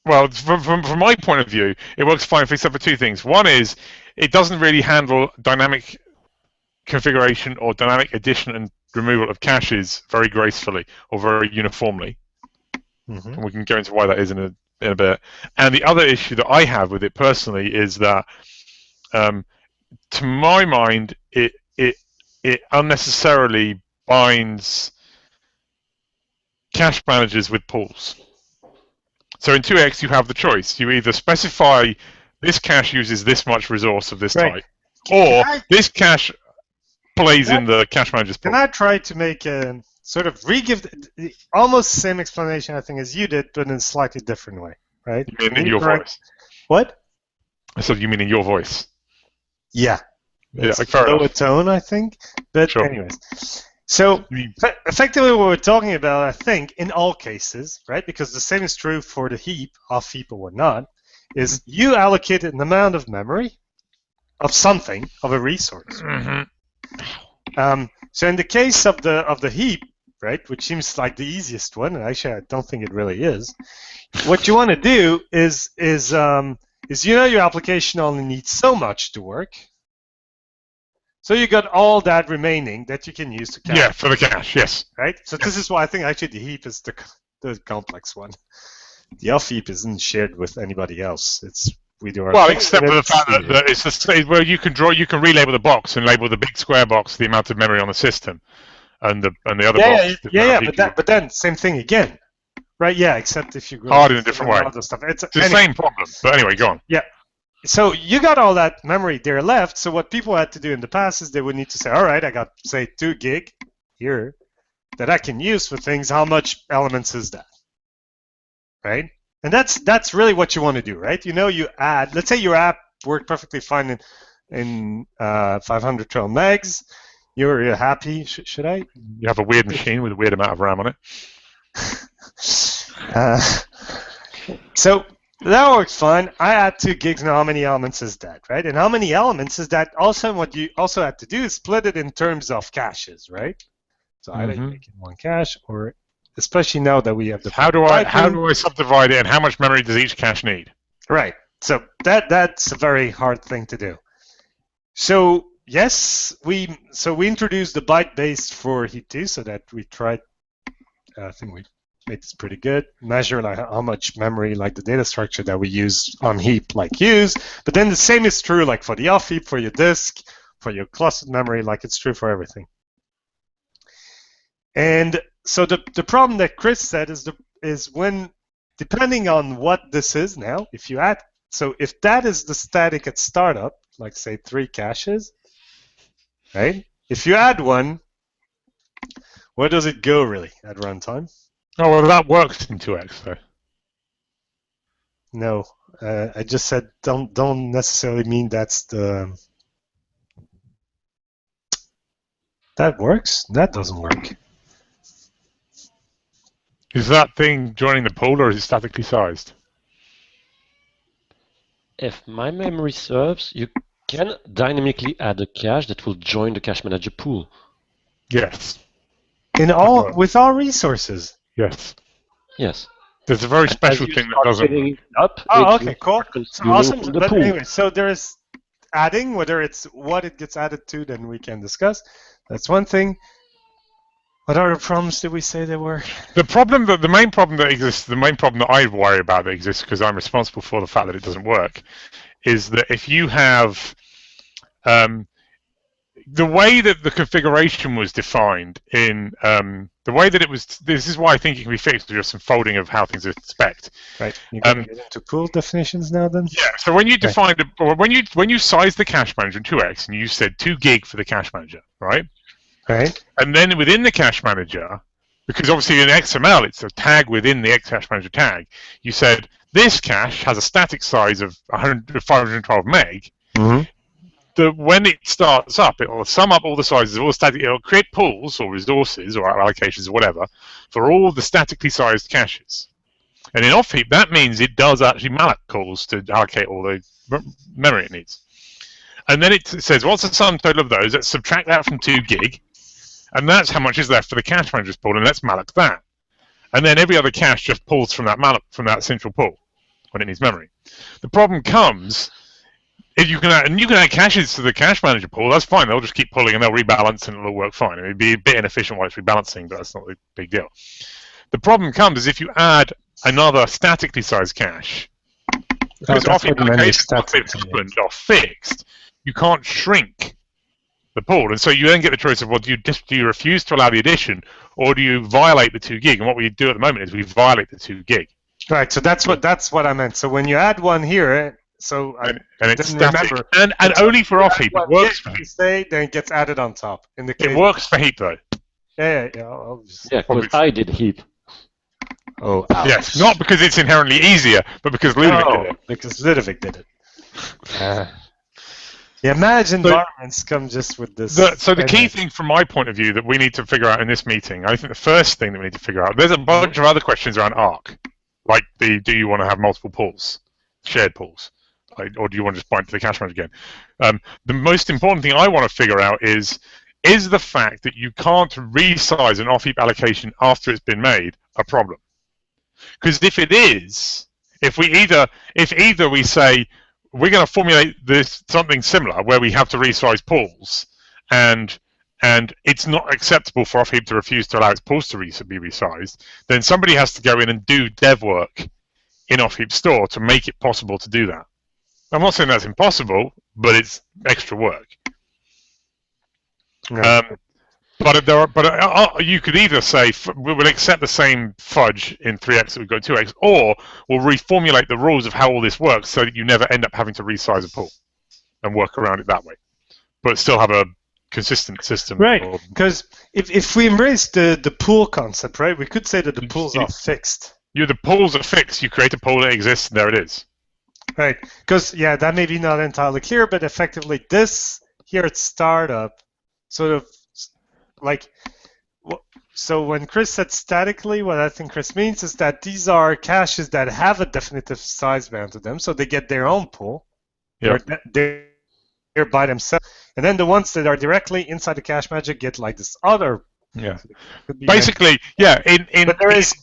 Well, from my point of view, it works fine except for two things. One is it doesn't really handle dynamic configuration or dynamic addition and removal of caches very gracefully or very uniformly. Mm-hmm. And we can go into why that is in a bit. And the other issue that I have with it personally is that, to my mind, it unnecessarily binds cache managers with pools. So in 2x, you have the choice. You either specify this cache uses this much resource of this Right. type, or Can I- this cache plays Can in the cache manager's pool. Can I try to make a sort of re-give the almost same explanation I think as you did, but in a slightly different way, right? You mean Can in you your correct- voice? What? I said you mean in your voice. Yeah. Yeah, It's fair lower enough. tone, I think. But Sure. anyways, so You- effectively what we're talking about, I think, in all cases, right? Because the same is true for the heap, off heap or whatnot, is you allocate an amount of memory of something, of a resource. Mhm. So in the case of the heap, right, which seems like the easiest one, and actually I don't think it really is. What you want to do is your application only needs so much to work. So you got all that remaining that you can use to cache. Yeah, for the cache, yes. Right? So this is why I think actually the heap is the complex one. The off heap isn't shared with anybody else. We do our Well, thing, except and for the it's fact that, easier. that it's the stage where you can relabel the box and label the big square box the amount of memory on the system, and the other box. But then same thing again, right? Yeah, except if you go Hard in a different way. other stuff. It's the same problem. But anyway, go on. So you got all that memory there left. So what people had to do in the past is they would need to say, all right, I got say 2 gig here that I can use for things. How much elements is that? Right? And that's really what you want to do, right? You add. Let's say your app worked perfectly fine in 512 megs. You're happy. Should I? You have a weird machine with a weird amount of RAM on it. So that works fine. I add 2 gigs. Now, how many elements is that, right? And how many elements is that? Also, what you also have to do is split it in terms of caches, right? So either you make it one cache, or especially now that we have the How do I subdivide it, and how much memory does each cache need? Right. So that's a very hard thing to do. So yes, we introduced the byte-based for heap 2, so that we tried. I think we made this pretty good. Measure like how much memory, like the data structure that we use on heap, like use. But then the same is true like for the off heap, for your disk, for your clustered memory, like it's true for everything. And so the problem that Chris said is when, depending on what this is now, if you add, so if that is the static at startup, like say 3 caches, right? If you add one, where does it go really at runtime? Oh well, that works in 2x though. No, I just said don't necessarily mean that's the. That works. That doesn't work. Is that thing joining the pool, or is it statically sized? If my memory serves, you can dynamically add a cache that will join the cache manager pool. Yes. With all resources. Yes. Yes. There's a very special thing that doesn't. Filling it up, Oh, it okay, will cool. start So consuming awesome. from the But pool. anyway, so there is adding, whether it's what it gets added to, then we can discuss. That's one thing. What other problems did we say there were? The main problem that exists, the main problem that I worry about that exists because I'm responsible for the fact that it doesn't work, is that if you have the way that the configuration was defined in the way that it was, this is why I think it can be fixed with just some folding of how things are spec'd. Right. You're going to get into pool definitions now, then? Yeah. So when you defined it, or when you sized the cache manager in 2x, and you said 2 gig for the cache manager, right? Right. And then within the cache manager, because obviously in XML it's a tag within the cache manager tag, you said this cache has a static size of 512 meg. Mm-hmm. When it starts up, it will sum up all the sizes, all the static. It will create pools or resources or allocations or whatever for all the statically sized caches. And in off heap, that means it does actually malloc calls to allocate all the memory it needs. And then it says, what's the sum total of those? Let's subtract that from 2 gig. And that's how much is left for the cache manager's pool, and let's malloc that. And then every other cache just pulls from that malloc, from that central pool when it needs memory. The problem comes if you can add caches to the cache manager pool. That's fine. They'll just keep pulling and they'll rebalance and it'll work fine. It'd be a bit inefficient while it's rebalancing, but that's not a big deal. The problem comes if you add another statically sized cache. Because often allocations are fixed, you can't shrink the pool, and so you then get the choice of, well, do you refuse to allow the addition, or do you violate the 2 gig? And what we do at the moment is we violate the 2 gig. Right. So that's what I meant. So when you add one here, So I and it's didn't static, remember. and only for off heap. It works for You heap. say, then it gets added on top. In the case, It works for heap though. yeah. I'll just, Yeah, because Obviously. I did heap. oh, ouch. Yes, not because it's inherently easier, but because Ludovic did it. Because Ludovic did it. Yeah, imagine So- environments come just with this. So the key thing from my point of view that we need to figure out in this meeting, I think the first thing that we need to figure out, there's a bunch of other questions around ARC, like do you want to have multiple pools, shared pools, or do you want to just point to the cache manager again? The most important thing I want to figure out is the fact that you can't resize an off-heap allocation after it's been made a problem? Because if it is, if either we say we're going to formulate this something similar where we have to resize pools, and it's not acceptable for off-heap to refuse to allow its pools to be resized, then somebody has to go in and do dev work in off-heap store to make it possible to do that. I'm not saying that's impossible, but it's extra work. Yeah. But you could either say we will accept the same fudge in 3x that we've got in 2x, or we'll reformulate the rules of how all this works so that you never end up having to resize a pool and work around it that way, but still have a consistent system. Right, because if we embrace the pool concept, right, we could say that the pools are fixed. The pools are fixed. You create a pool that exists, and there it is. Right, because that may be not entirely clear, but effectively this here at startup sort of like, so when Chris said statically, what I think Chris means is that these are caches that have a definitive size bound to them, so they get their own pool. Yeah. They're by themselves, and then the ones that are directly inside the cache manager get like this other. Yeah. Could be Basically, but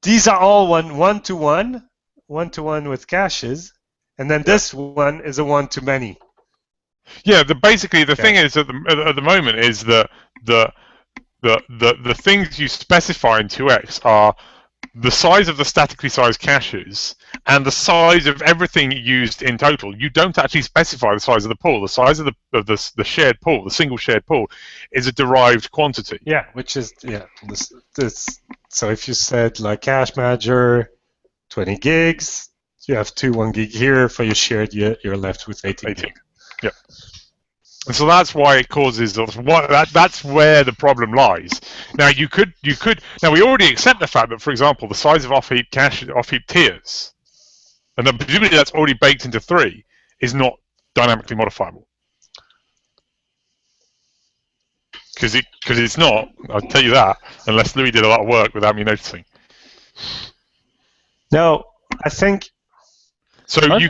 these are all one to one with caches, and then this one is a one to many. Yeah. Basically the thing is at the moment is that the things you specify in 2x are the size of the statically sized caches and the size of everything used in total. You don't actually specify the size of the pool. The size of the shared pool, the single shared pool, is a derived quantity. Yeah, which is this. So if you said like cache manager, 20 gigs, you have 1 gig here for your shared. You're left with 18 gigs. Yeah. And so that's why it causes. That's where the problem lies. Now you could. Now we already accept the fact that, for example, the size of off-heap cache, off-heap tiers, and then presumably that's already baked into 3, is not dynamically modifiable. Because it's not. I'll tell you that. Unless Louis did a lot of work without me noticing. No, I think. So you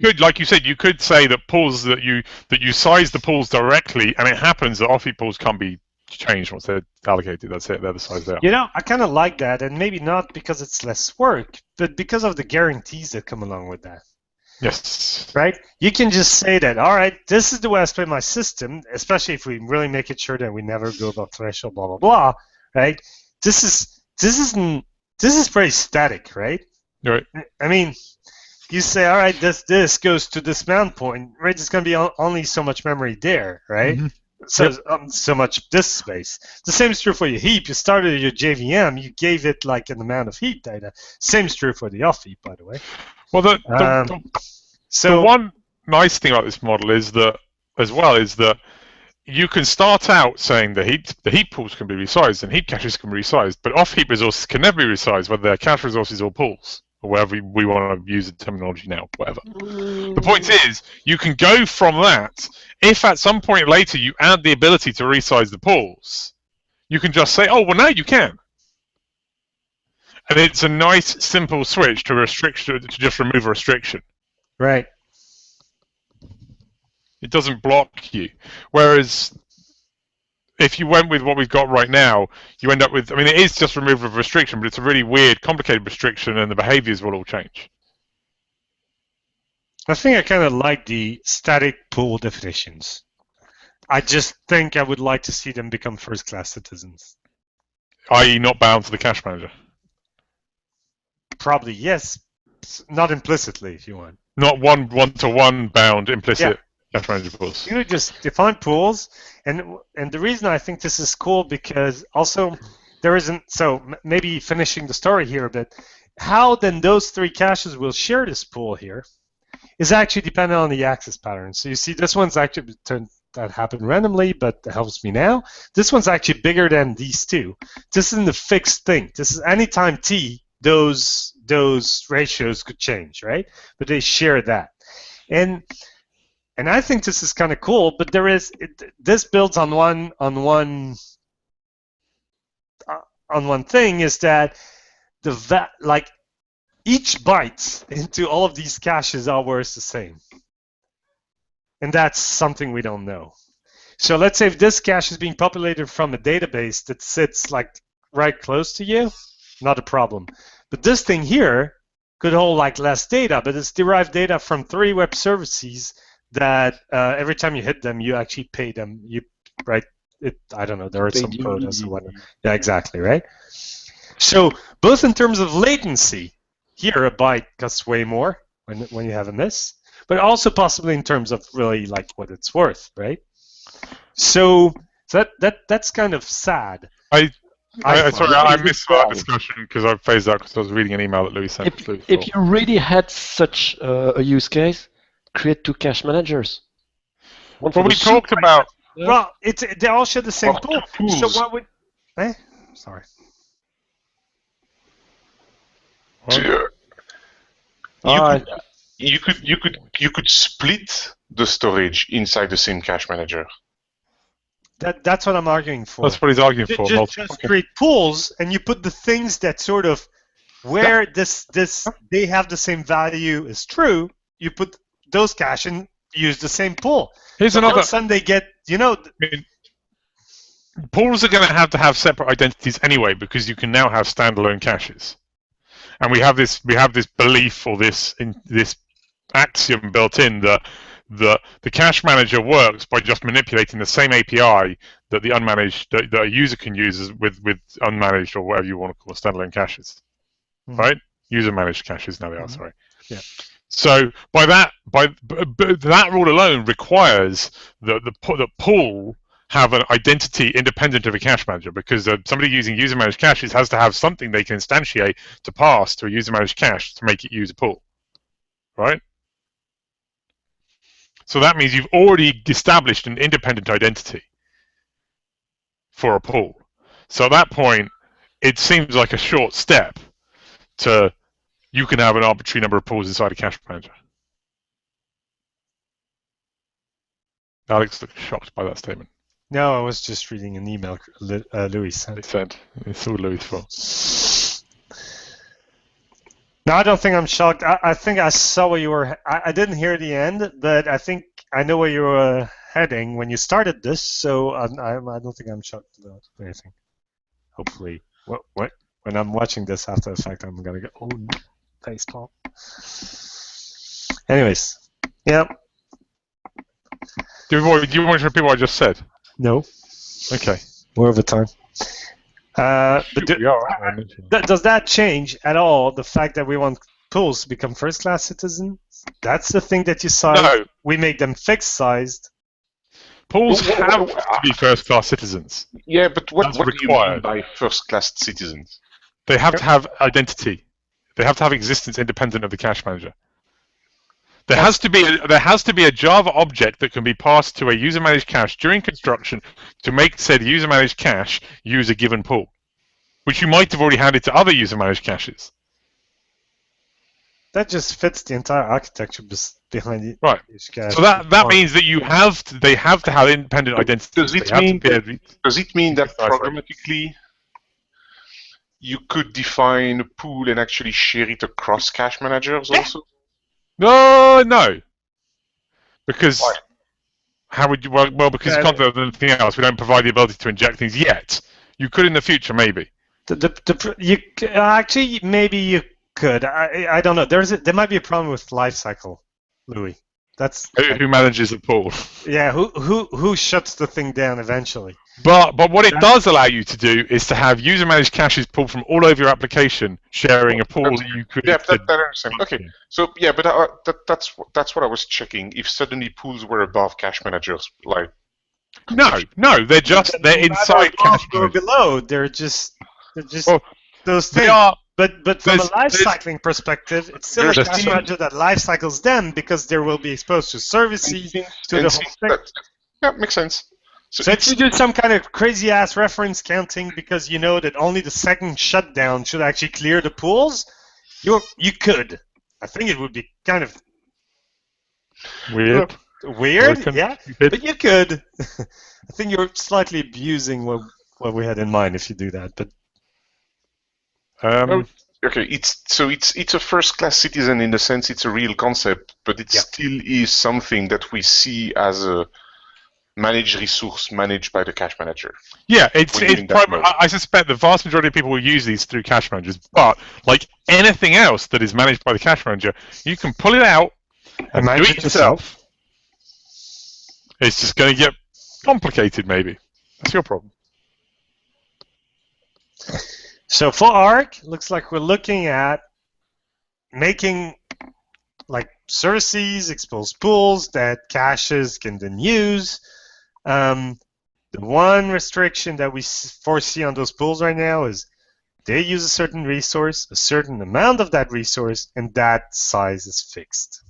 could, like you said, you could say that pools that you size the pools directly, and it happens that off-heap pools can't be changed once they're allocated. That's it. They're the size they are. I kind of like that, and maybe not because it's less work, but because of the guarantees that come along with that. Yes. Right? You can just say that, all right, this is the way I split my system, especially if we really make it sure that we never go above threshold, blah blah blah. Right? This is pretty static, right? Right. I mean, you say, all right, this goes to this mount point, right? There's going to be only so much memory there, right? Mm-hmm. So so much disk space. The same is true for your heap. You started your JVM, you gave it like an amount of heap data. Same is true for the off heap, by the way. Well, the one nice thing about this model is that, as well, is that you can start out saying the heap pools can be resized and heap caches can be resized, but off heap resources can never be resized, whether they're cache resources or pools. Or whatever we want to use the terminology now, whatever. The point is, you can go from that. If at some point later you add the ability to resize the pools, you can just say, oh, well, now you can. And it's a nice, simple switch to restriction, to just remove a restriction. Right. It doesn't block you. Whereas if you went with what we've got right now, you end up with, I mean, it is just removal of restriction, but it's a really weird, complicated restriction, and the behaviors will all change. I think I kind of like the static pool definitions. I just think I would like to see them become first-class citizens. I.e. not bound to the cache manager? Probably, yes. Not implicitly, if you want. Not one-to-one bound implicit. Yeah. Pools. You just define pools, and the reason I think this is cool because also there isn't, so maybe finishing the story here a bit, how then those 3 caches will share this pool here, is actually dependent on the access pattern. So you see, this one's actually that happened randomly, but it helps me now. This one's actually bigger than these two. This isn't a fixed thing. This is anytime t, those ratios could change, right? But they share that, and I think this is kind of cool. But this builds on one thing, is that like each byte into all of these caches are worth the same. And that's something we don't know. So let's say if this cache is being populated from a database that sits like right close to you, not a problem. But this thing here could hold like less data, but it's derived data from 3 web services that every time you hit them, you actually pay them. I don't know, there are some quotas or whatnot. Yeah, exactly, right? So both in terms of latency, here a byte costs way more when you have a miss, but also possibly in terms of really like what it's worth, right? So that's kind of sad. Sorry, I missed that discussion because I phased out because I was reading an email that Louis sent. If you really had such a use case, create 2 cache managers. Well, we talked about. Yeah. Well, they all share the same pool. So what would? Sorry. You could split the storage inside the same cache manager. That's what I'm arguing for. That's what he's arguing for. Just create pools, and you put the things that sort of where they have the same value is true. You put those cache and use the same pool. Here's another. All of a sudden they get, pools are going to have separate identities anyway, because you can now have standalone caches, and we have this belief or this axiom built in that the cache manager works by just manipulating the same API that the unmanaged that a user can use with unmanaged or whatever you want to call standalone caches, right? User managed caches now they are. Sorry. Yeah. So by that rule alone requires that the pool have an identity independent of a cache manager, because somebody using user managed caches has to have something they can instantiate to pass to a user managed cache to make it use a pool, right? So that means you've already established an independent identity for a pool. So at that point, it seems like a short step to you can have an arbitrary number of pools inside a cache manager. Alex looked shocked by that statement. No, I was just reading an email Louis sent. He said it's all Louis' fault. No, I don't think I'm shocked. I think I saw where you were. I didn't hear the end, but I think I know where you were heading when you started this. So I don't think I'm shocked about anything. Hopefully, when I'm watching this after the fact, I'm gonna go, oh, facepalm. Anyways, yeah. Do you want to repeat what I just said? No. Okay. More of a time. But does that change at all the fact that we want pools to become first-class citizens? That's the thing that you saw. No. We make them fixed-sized. Pools have to be first-class citizens. Yeah, but what do you mean required. by first-class citizens? They have to have identity. They have to have existence independent of the cache manager. There has to be a Java object that can be passed to a user-managed cache during construction to make said user-managed cache use a given pool, which you might have already handed to other user-managed caches. That just fits the entire architecture behind it. Right. So that means that they have to have independent identity. Does it mean that programmatically you could define a pool and actually share it across cache managers also? No. Because why? How would you? Well, because you can't do anything else. We don't provide the ability to inject things yet. You could in the future, maybe. Actually, maybe you could. I don't know. There might be a problem with lifecycle, Louis. That's who manages the pool. Yeah, who shuts the thing down eventually. But what it does allow you to do is to have user-managed caches pulled from all over your application, sharing a pool that you could. Yeah, that I understand. Okay, so yeah, but that's what I was checking. If suddenly pools were above cache managers, like no, they're inside cache managers. Below, they're just well, those things. But from a There's- life there's- cycling perspective, it's still a there's cache still- manager that life cycles them because they will be exposed to services, to the whole thing. Yeah, makes sense. So if you do some kind of crazy ass reference counting because you know that only the second shutdown should actually clear the pools, you could. I think it would be kind of Weird. weird, Broken. yeah, but you could. I think you're slightly abusing what we had in mind if you do that, but Okay, it's a first-class citizen in the sense it's a real concept, but it still is something that we see as a managed resource managed by the cache manager. Yeah, I suspect the vast majority of people will use these through cache managers, but like anything else that is managed by the cache manager, you can pull it out and do it yourself. It's just going to get complicated, maybe. That's your problem. So for Arc, looks like we're looking at making like services, exposed pools that caches can then use. The one restriction that we foresee on those pools right now is they use a certain resource, a certain amount of that resource, and that size is fixed.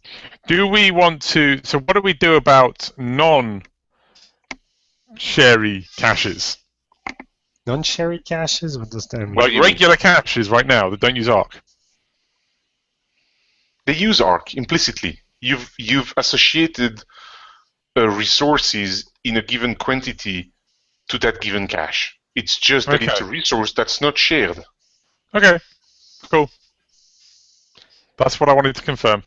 Do we want to... So what do we do about non-sherry caches? Non-sherry caches? What does that mean? Like regular caches right now that don't use Arc. They use Arc implicitly. You've associated resources in a given quantity to that given cache. It's just that it's a resource that's not shared. Okay, cool. That's what I wanted to confirm.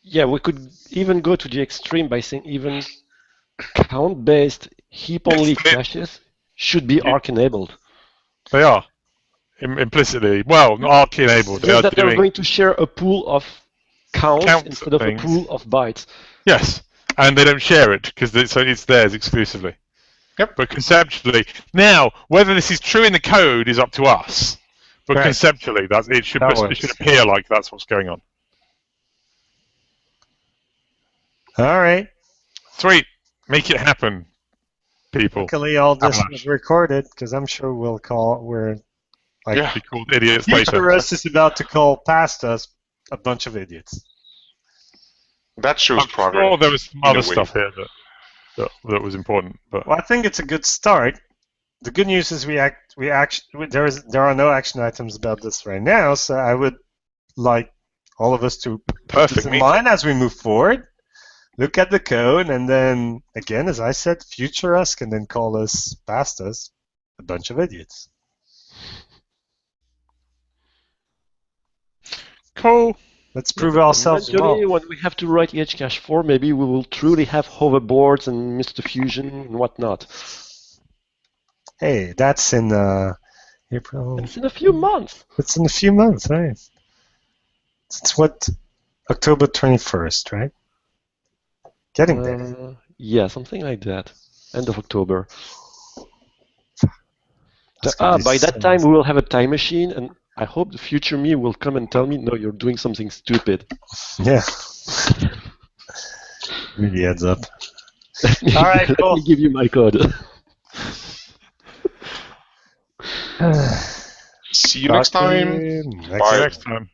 Yeah, we could even go to the extreme by saying even count-based heap-only caches should be Arc-enabled. They are. Implicitly. Well, not Arc-enabled. Just that they're going to share a pool of counts instead of things. a pool of bytes. Yes, and they don't share it because it's theirs exclusively. Yep. But conceptually, now whether this is true in the code is up to us. But conceptually, it should appear like that's what's going on. All right. Sweet, make it happen, people. Luckily, all this was recorded because I'm sure we'll call. Be called idiots later. later. Us is about to call past us a bunch of idiots. That shows progress. Oh, there was some other stuff here that was important. But well, I think it's a good start. The good news is there are no action items about this right now, so I would like all of us to put this in mind as we move forward. Look at the code, and then again, as I said, future us can then call us past us a bunch of idiots. Cool. Let's prove ourselves Eventually, wrong. when we have to write Ehcache 4, maybe we will truly have hoverboards and Mr. Fusion and whatnot. Hey, that's in April. It's in a few months. It's in a few months, right? It's what? October 21st, right? Getting there. Yeah, something like that. End of October. By By that time, we will have a time machine, and I hope the future me will come and tell me, no, you're doing something stupid. Yeah. Really heads up. All right, cool. Let me give you my code. See you next time. next time.